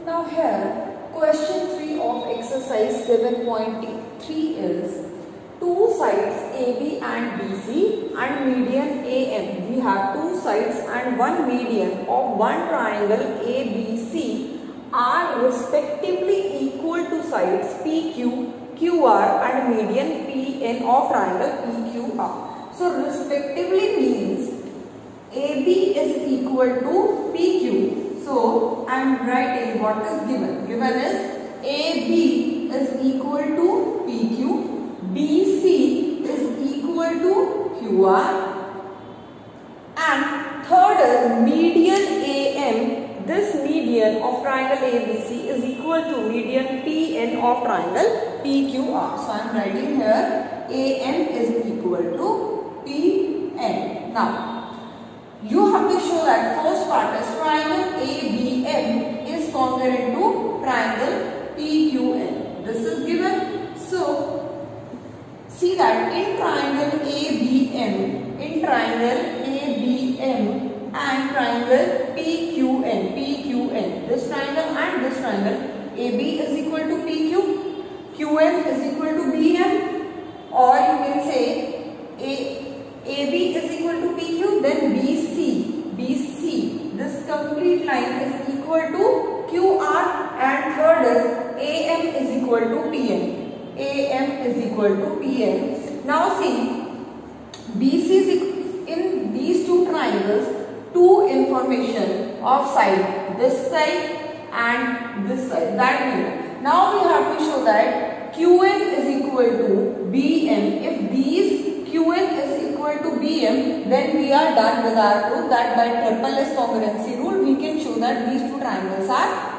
Now here, question 3 of exercise 7.3 is two sides AB and BC and median AM. We have two sides and one median of one triangle ABC are respectively equal to sides PQ, QR and median PN of triangle PQR. So respectively means AB is equal to PQ. So I am writing what is given. Given is AB is equal to PQ, BC is equal to QR, and third is median AM. This median of triangle ABC is equal to median PN of triangle PQR. So I am writing here AM is equal to PN. Now you have to show that first part is triangle ABM is congruent to triangle PQN. This is given. So see that in triangle ABM and triangle PQN, this triangle and this triangle, AB is equal to PQ, QN is equal to BM, or you can say AB is equal to PQ, then BC, this complete line is equal to QR, and third is AM is equal to PN. Now see, BC is in these two triangles, two information of side, this side and this side, that means now we have to show that QN is equal to BM. If these QN is equal to BM, then we are done with our proof that by triple S congruency rule we can show that these two triangles are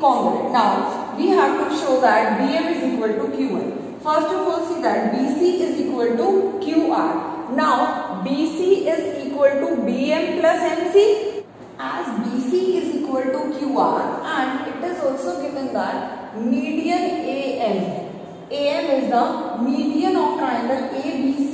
congruent. Now we have to show that BM is equal to QN. First of all, see that BC is equal to QR. Now BC is equal to BM plus MC. As BC is equal to QR and it is also given that median AM is the median of triangle ABC.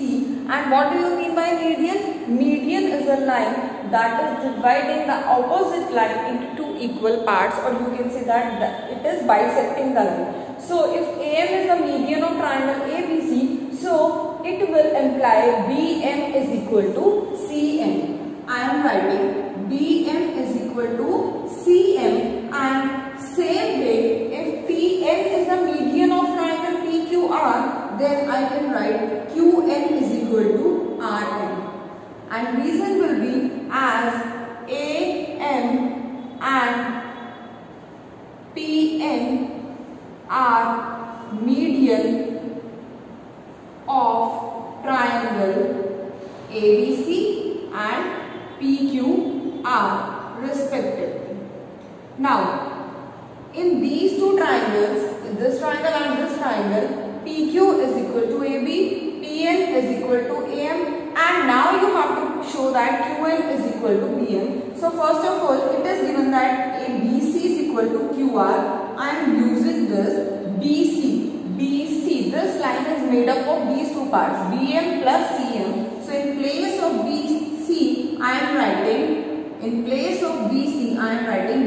And what do you mean by median? Median is a line that is dividing the opposite line into two equal parts, or you can say that it is bisecting the line. So if AM is the median of triangle ABC, so it will imply BM is equal to CM. I am writing BM is equal to CM, and same way if PN is the median of triangle PQR, then I can write QN is equal to RN. And reason will be as AM and PN are median of triangle ABC and PQR respectively. Now in these two triangles, this triangle and this triangle, PQ is equal to AB, PN is equal to AM, and now you have to show that QN is equal to BM. So first of all, it is given that ABC is equal to QR. I am using this BC. This line is made up of these two parts, BM plus CM. So in place of BC, I am writing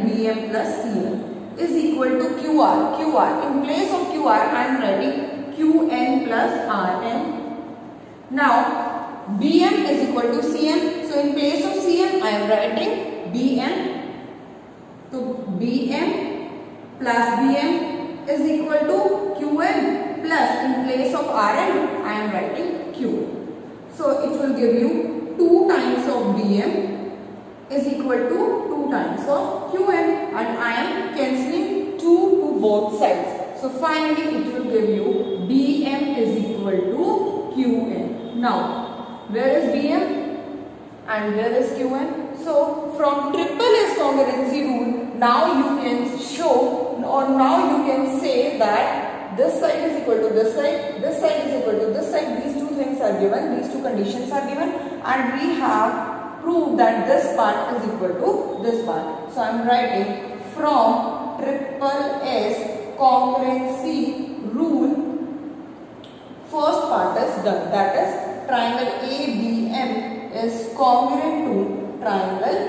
BM plus CM is equal to QR. In place of QR, I am writing QN plus RN. Now BM is equal to CM. So in place of CM, I am writing BM. So BM plus BM is equal to QN, plus in place of RN, I am writing Q. So it will give you 2 times of BM is equal to 2 times of QN, and I am cancelling 2 to both sides. So finally it will give you BM is equal to QN. Now where is BM and where is QN? So from triple S congruency rule, now you can show, or now you can say that this side is equal to this side is equal to this side. These two things are given, these two conditions are given, and we have proved that this part is equal to this part. So I am writing from triple S congruency rule, first part is done, that is triangle ABM is congruent to triangle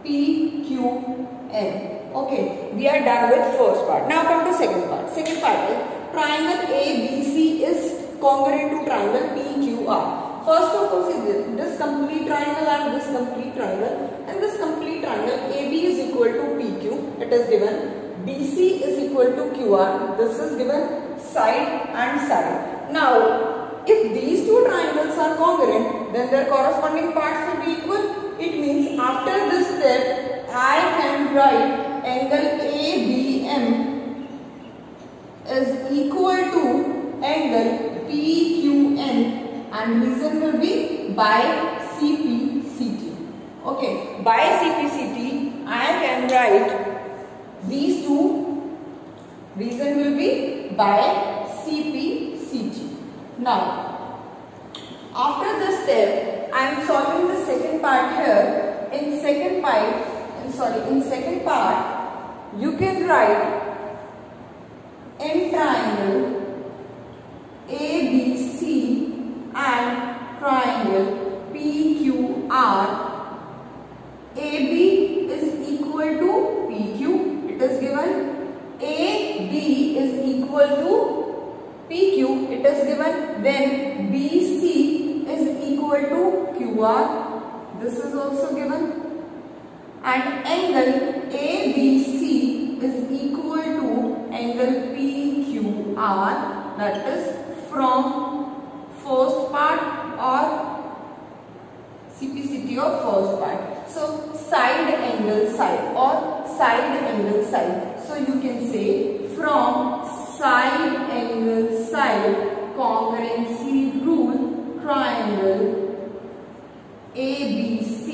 PQN. Okay, we are done with first part. Now come to second part. Second part is triangle ABC is congruent to triangle PQR. First of all, see this complete triangle and this complete triangle, and this complete triangle AB is equal to PQ. It is given. BC is equal to QR. This is given side and side. Now, if these two triangles are congruent, then their corresponding parts will be equal. It means after this step, I can write angle ABM is equal to angle PQN, and reason will be by CPCT. Okay, by CPCT, I can write these two, reason will be by CPCT. Now, after this step, I am solving the second part here. In second part, you can write in triangle ABC and triangle PQR, AB is equal to PQ. It is given. AB is equal to PQ. It is given. Then BC is equal to QR. This is also given. And angle ABC is equal to angle PQR. That is from first part or CPCT of first part. So side angle side or side angle side. So you can say from side angle side congruency rule, triangle ABC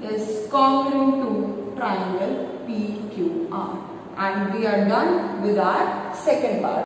is congruent to triangle PQR. And we are done with our second part.